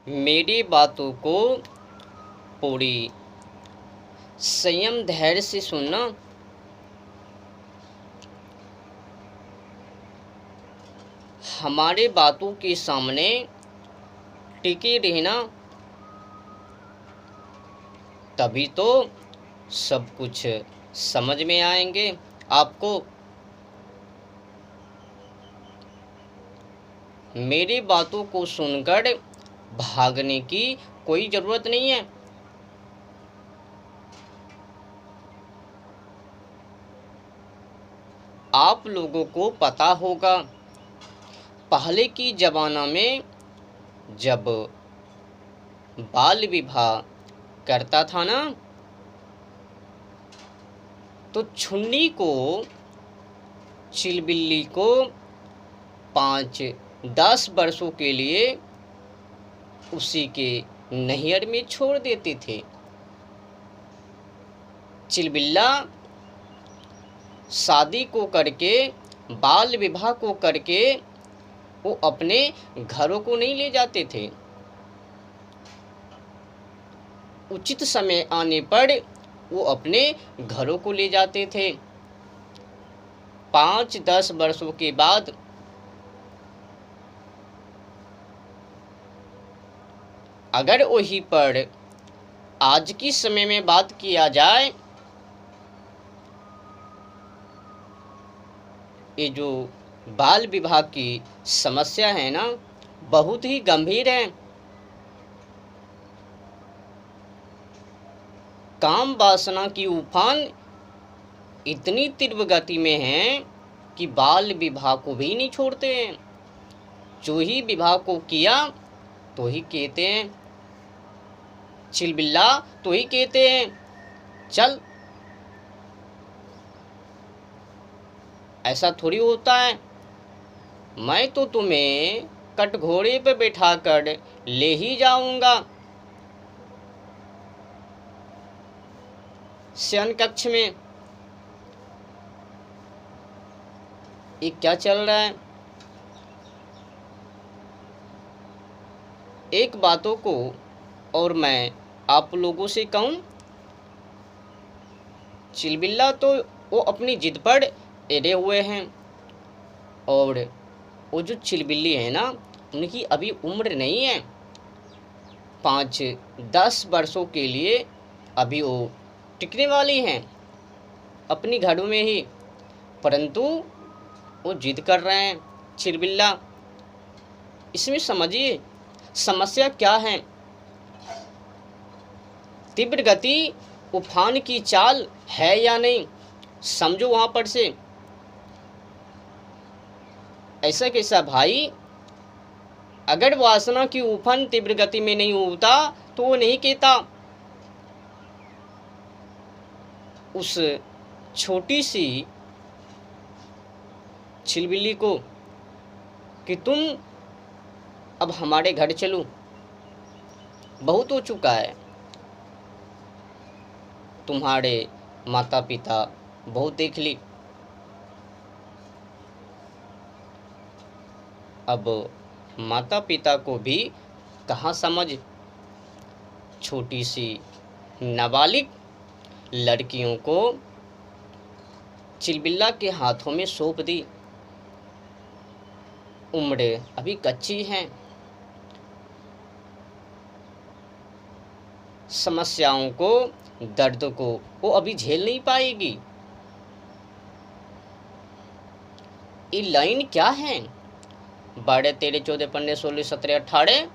मेरी बातों को पूरी संयम धैर्य से सुनना। हमारे बातों के सामने टिके रहना, तभी तो सब कुछ समझ में आएंगे आपको। मेरी बातों को सुनकर भागने की कोई ज़रूरत नहीं है। आप लोगों को पता होगा, पहले की ज़माना में जब बाल विवाह करता था ना, तो छुन्नी को, चिलबिल्ली को 5-10 वर्षों के लिए उसी के नैहर में छोड़ देते थे। चिलबिल्ला शादी को करके, बाल विवाह को करके वो अपने घरों को नहीं ले जाते थे। उचित समय आने पर वो अपने घरों को ले जाते थे। 5-10 वर्षों के बाद अगर वहीं पर आज की समय में बात किया जाए, ये जो बाल विवाह की समस्या है ना, बहुत ही गंभीर है। काम वासना की उफान इतनी तीव्र गति में है कि बाल विवाह को भी नहीं छोड़ते हैं। जो ही विवाह को किया तो ही कहते हैं, चिलबिल्ला तो ही कहते हैं चल। ऐसा थोड़ी होता है। मैं तो तुम्हें कटघोरे पे बैठा कर ले ही जाऊंगा शयन कक्ष में। ये क्या चल रहा है? एक बातों को और मैं आप लोगों से कहूं, चिलबिल्ला तो वो अपनी जिद पर अड़े हुए हैं, और वो जो चिलबिल्ली है ना, उनकी अभी उम्र नहीं है। 5-10 वर्षों के लिए अभी वो टिकने वाली हैं अपनी घरों में ही, परंतु वो जिद कर रहे हैं चिलबिल्ला। इसमें समझिए समस्या क्या है। तीव्र गति उफान की चाल है या नहीं, समझो वहाँ पर से। ऐसा कैसा भाई, अगर वासना की उफान तीव्र गति में नहीं होता तो वो नहीं कहता उस छोटी सी चिलबिल्ली को कि तुम अब हमारे घर चलो, बहुत हो चुका है, तुम्हारे माता पिता बहुत देख ली, अब माता पिता को भी कहाँ समझ। छोटी सी नाबालिग लड़कियों को चिलबिल्ला के हाथों में सौंप दी। उम्र अभी कच्ची है, समस्याओं को, दर्द को वो अभी झेल नहीं पाएगी। ये लाइन क्या है? 12, 13, 14, 15, 16, 17, 18,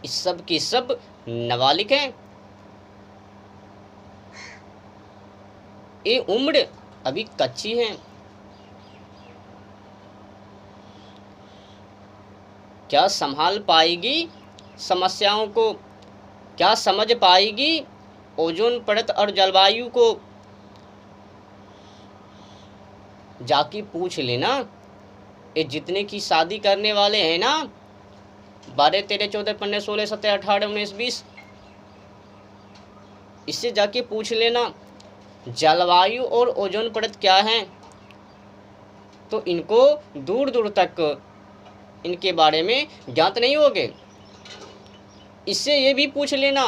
इस सब की सब नाबालिग हैं। ये उम्र अभी कच्ची है। क्या संभाल पाएगी समस्याओं को? क्या समझ पाएगी ओजोन परत और जलवायु को? जाके पूछ लेना, ये जितने की शादी करने वाले हैं ना, 12, 13, 14, 15, 16, 17, 18, 19, 20, इससे जाके पूछ लेना जलवायु और ओजोन परत क्या है, तो इनको दूर दूर तक इनके बारे में ज्ञात नहीं होगे। इससे ये भी पूछ लेना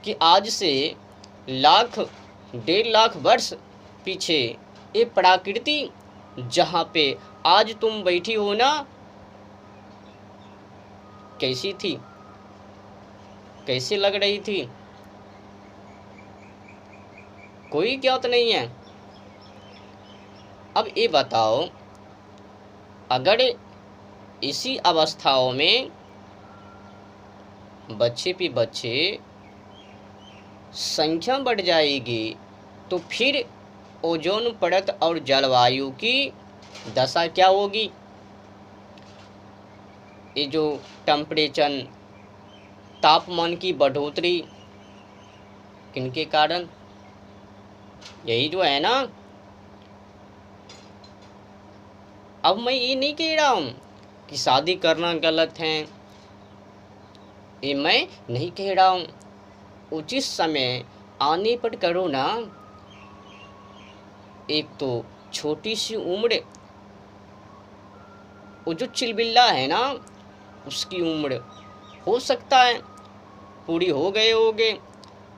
कि आज से लाख 1.5 लाख वर्ष पीछे ये प्रकृति जहाँ पे आज तुम बैठी हो ना, कैसी थी, कैसी लग रही थी, कोई ज्ञात नहीं है। अब ये बताओ, अगर इसी अवस्थाओं में बच्चे पे बच्चे संख्या बढ़ जाएगी तो फिर ओजोन परत और जलवायु की दशा क्या होगी। ये जो टेम्परेचर, तापमान की बढ़ोतरी किनके कारण, यही जो है ना। अब मैं ये नहीं कह रहा हूँ कि शादी करना गलत है, ये मैं नहीं कह रहा हूँ। उचित समय आने पर करो ना। एक तो छोटी सी उम्र, वो जो चिलबिल्ला है ना, उसकी उम्र हो सकता है पूरी हो गए होगे,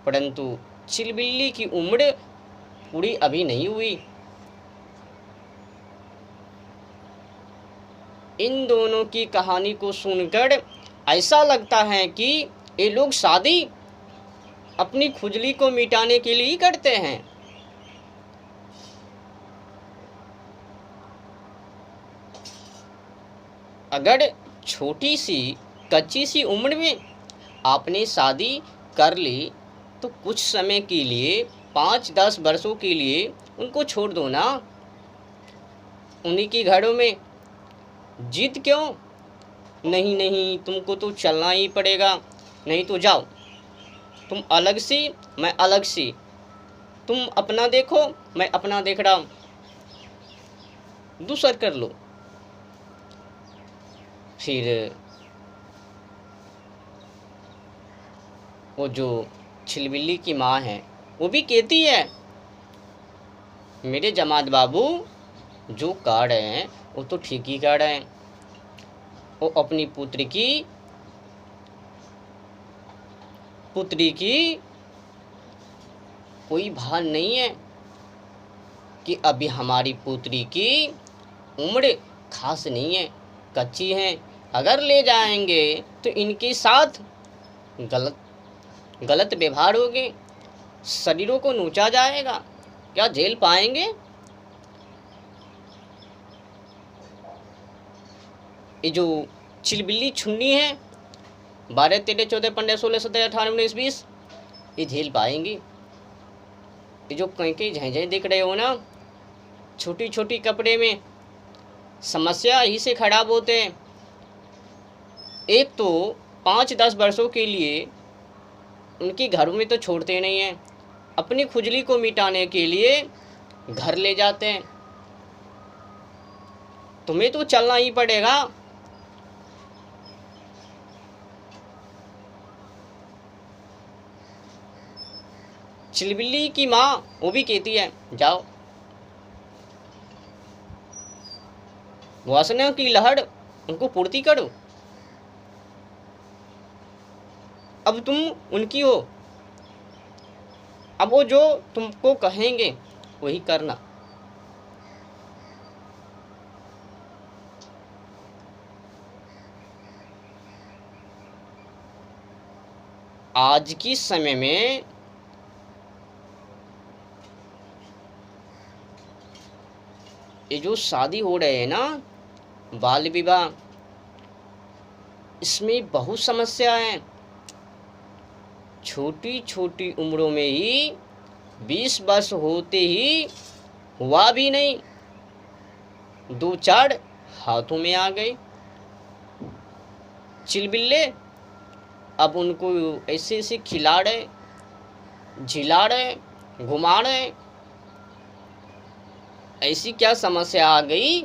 परंतु चिलबिल्ली की उम्र पूरी अभी नहीं हुई। इन दोनों की कहानी को सुनकर ऐसा लगता है कि ये लोग शादी अपनी खुजली को मिटाने के लिए ही करते हैं। अगर छोटी सी कच्ची सी उम्र में आपने शादी कर ली तो कुछ समय के लिए, 5-10 वर्षों के लिए उनको छोड़ दो ना। उन्हीं के घरों में जिद क्यों, नहीं नहीं तुमको तो चलना ही पड़ेगा, नहीं तो जाओ, तुम अलग सी मैं अलग सी, तुम अपना देखो मैं अपना देख रहा हूँ, दूसर कर लो। फिर वो जो छिलबिल्ली की माँ है वो भी कहती है, मेरे जमात बाबू जो कर रहे हैं वो तो ठीक ही कर रहे हैं। वो अपनी पुत्री की कोई भान नहीं है कि अभी हमारी पुत्री की उम्र खास नहीं है, कच्ची है। अगर ले जाएंगे तो इनके साथ गलत व्यवहार होगे, शरीरों को नोचा जाएगा, क्या झेल पाएंगे। ये जो चिलबिल्ली छुन्नी है, 12, 13, 14, 15, 16, 17, 18, 19, 20, ये झेल पाएंगी। ये जो कहीं झेंझे दिख रहे हो ना, छोटी छोटी कपड़े में, समस्या ही से खराब होते हैं। एक तो 5-10 वर्षों के लिए उनके घरों में तो छोड़ते नहीं हैं, अपनी खुजली को मिटाने के लिए घर ले जाते हैं। तुम्हें तो चलना ही पड़ेगा। चिलबिल्ली की माँ वो भी कहती है, जाओ, वासना की लहर उनको पूर्ति करो। अब तुम उनकी हो, अब वो जो तुमको कहेंगे वही करना। आज की समय में ये जो शादी हो रहे हैं ना, बाल विवाह, इसमें बहुत समस्या है। छोटी छोटी उम्रों में ही 20 वर्ष होते ही हुआ भी नहीं, 2-4 हाथों में आ गए चिलबिल्ले। अब उनको ऐसे ऐसे खिला रहे, झिला रहे, घुमा रहे। ऐसी क्या समस्या आ गई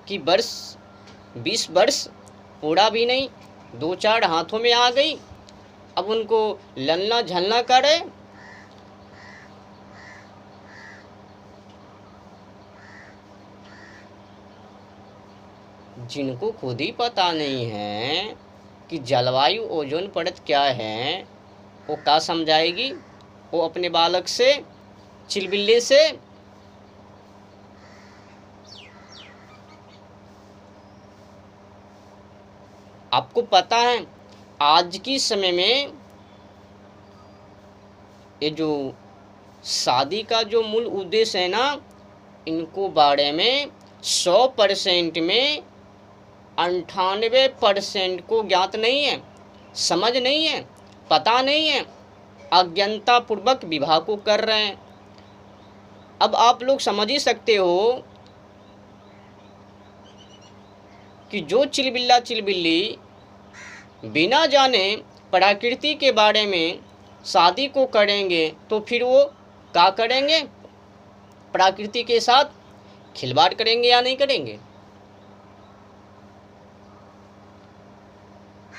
कि 20 वर्ष पूरा भी नहीं, 2-4 हाथों में आ गई। अब उनको ललना झलना करे। जिनको खुद ही पता नहीं है कि जलवायु ओजोन परत क्या है, वो क्या समझाएगी? वो अपने बालक से, चिलबिल्ले से। आपको पता है आज की समय में ये जो शादी का जो मूल उद्देश्य है ना, इनको बारे में 100% में 98% को ज्ञात नहीं है, समझ नहीं है, पता नहीं है, अज्ञानता पूर्वक विवाह को कर रहे हैं। अब आप लोग समझ ही सकते हो कि जो चिलबिल्ला चिलबिल्ली बिना जाने प्रकृति के बारे में शादी को करेंगे, तो फिर वो क्या करेंगे? प्रकृति के साथ खिलवाड़ करेंगे या नहीं करेंगे?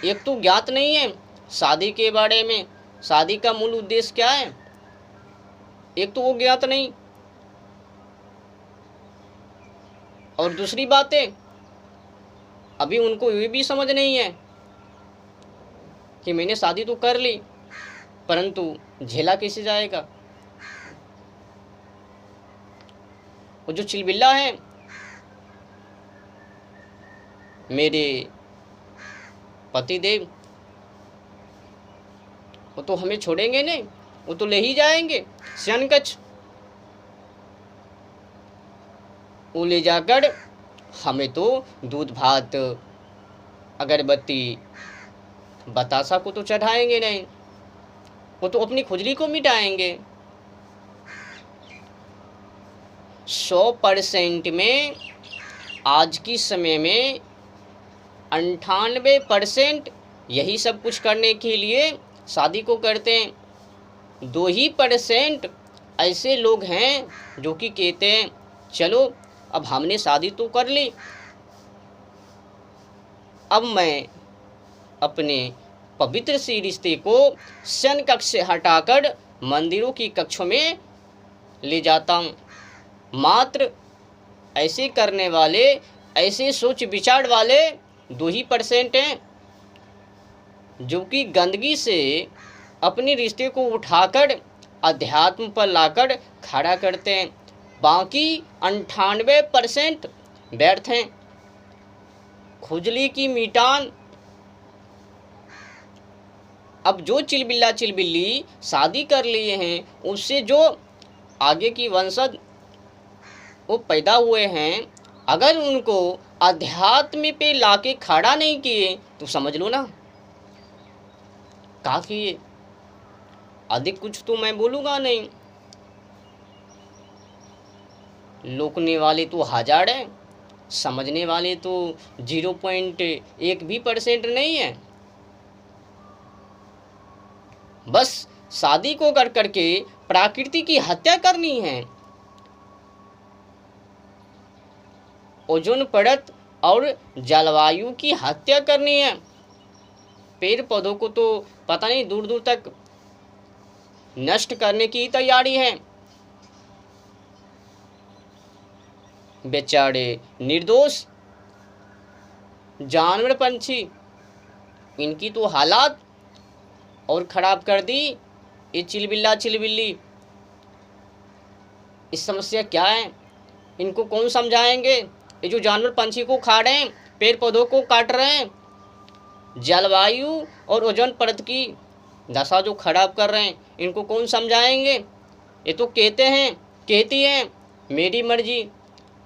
एक तो ज्ञात नहीं है शादी के बारे में, शादी का मूल उद्देश्य क्या है, एक तो वो ज्ञात नहीं। और दूसरी बात है, अभी उनको ये भी समझ नहीं है कि मैंने शादी तो कर ली, परंतु झेला कैसे जाएगा। वो जो चिलबिल्ला है, मेरे पतिदेव, वो तो हमें छोड़ेंगे नहीं, वो तो ले ही जाएंगे शयनकक्ष। वो ले जाकर हमें तो दूध भात अगरबत्ती बतासा को तो चढ़ाएंगे नहीं, वो तो अपनी खुजली को मिटाएंगे। 100% में आज की समय में 98% यही सब कुछ करने के लिए शादी को करते हैं। 2% ऐसे लोग हैं जो कि कहते हैं चलो अब हमने शादी तो कर ली, अब मैं अपने पवित्र सी रिश्ते को शयन कक्ष से हटाकर मंदिरों की कक्षों में ले जाता हूँ। मात्र ऐसे करने वाले, ऐसे सोच विचार वाले 2% हैं जो कि गंदगी से अपने रिश्ते को उठाकर अध्यात्म पर लाकर खड़ा करते हैं। बाकी 98% व्यर्थ हैं, खुजली की मिटान। अब जो चिलबिल्ला चिलबिल्ली शादी कर लिए हैं, उससे जो आगे की वंशज वो पैदा हुए हैं, अगर उनको अध्यात्म पे लाके खड़ा नहीं किए तो समझ लो ना क्या किए। अधिक कुछ तो मैं बोलूँगा नहीं, लोकने वाले तो हजार हैं, समझने वाले तो 0.1 भी % नहीं है। बस शादी को कर करके प्रकृति की हत्या करनी है, ओजोन परत और जलवायु की हत्या करनी है। पेड़ पौधों को तो पता नहीं दूर दूर तक नष्ट करने की तैयारी है। बेचारे निर्दोष जानवर पंछी, इनकी तो हालात और ख़राब कर दी ये चिलबिल्ला चिलबिल्ली। इस समस्या क्या है, इनको कौन समझाएंगे? ये जो जानवर पंछी को खा रहे हैं, पेड़ पौधों को काट रहे हैं, जलवायु और ओजोन परत की दशा जो खराब कर रहे हैं, इनको कौन समझाएंगे? ये तो कहती हैं मेरी मर्जी,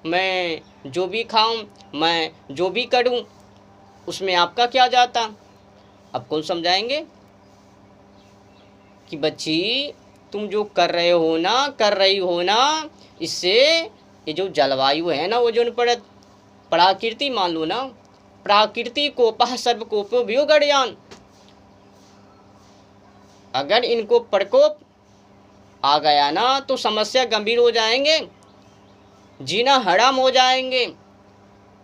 मैं जो भी खाऊं, मैं जो भी करूं, उसमें आपका क्या जाता। अब कौन समझाएंगे कि बच्ची तुम जो कर रही हो ना, इससे ये जो जलवायु है ना, ओजोन परत, प्रकृति मान लो ना, प्रकृति कोपः सर्वकोपो भयो गणयान। अगर इनको प्रकोप आ गया ना तो समस्या गंभीर हो जाएंगे, जीना हराम हो जाएंगे।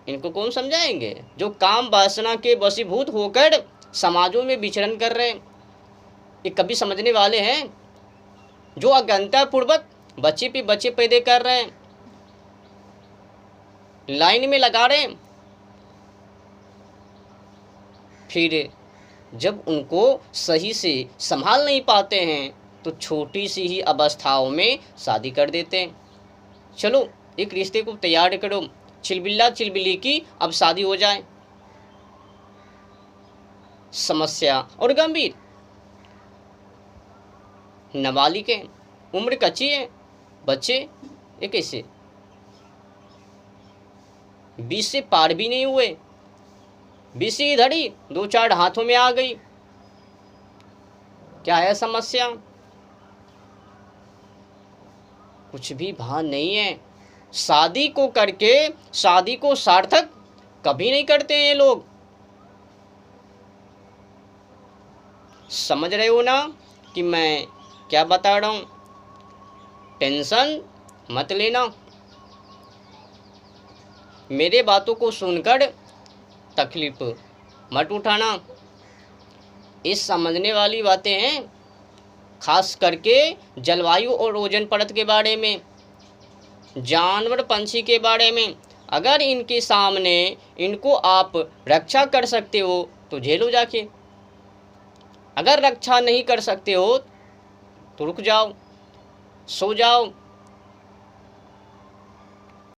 इनको कौन समझाएंगे? जो काम वासना के वशीभूत होकर समाजों में विचरण कर रहे हैं, ये कभी समझने वाले हैं? जो अज्ञानता पूर्वक बच्चे पे बच्चे पैदा कर रहे हैं, लाइन में लगा रहे हैं, फिर जब उनको सही से संभाल नहीं पाते हैं तो छोटी सी ही अवस्थाओं में शादी कर देते हैं। चलो एक रिश्ते को तैयार करो, चिलबिल्ला चिलबिली की अब शादी हो जाए। समस्या और गंभीर। नाबालिग है, उम्र कच्ची है, बच्चे ये कैसे 20 से पार भी नहीं हुए, 20 की धड़ी 2-4 हाथों में आ गई। क्या है समस्या? कुछ भी भान नहीं है। शादी को करके शादी को सार्थक कभी नहीं करते हैं ये लोग। समझ रहे हो ना कि मैं क्या बता रहा हूँ? टेंशन मत लेना, मेरे बातों को सुनकर तकलीफ मत उठाना। इस समझने वाली बातें हैं, खास करके जलवायु और ओजोन परत के बारे में, जानवर पंछी के बारे में। अगर इनके सामने इनको आप रक्षा कर सकते हो तो झेलो जाके, अगर रक्षा नहीं कर सकते हो तो रुक जाओ, सो जाओ,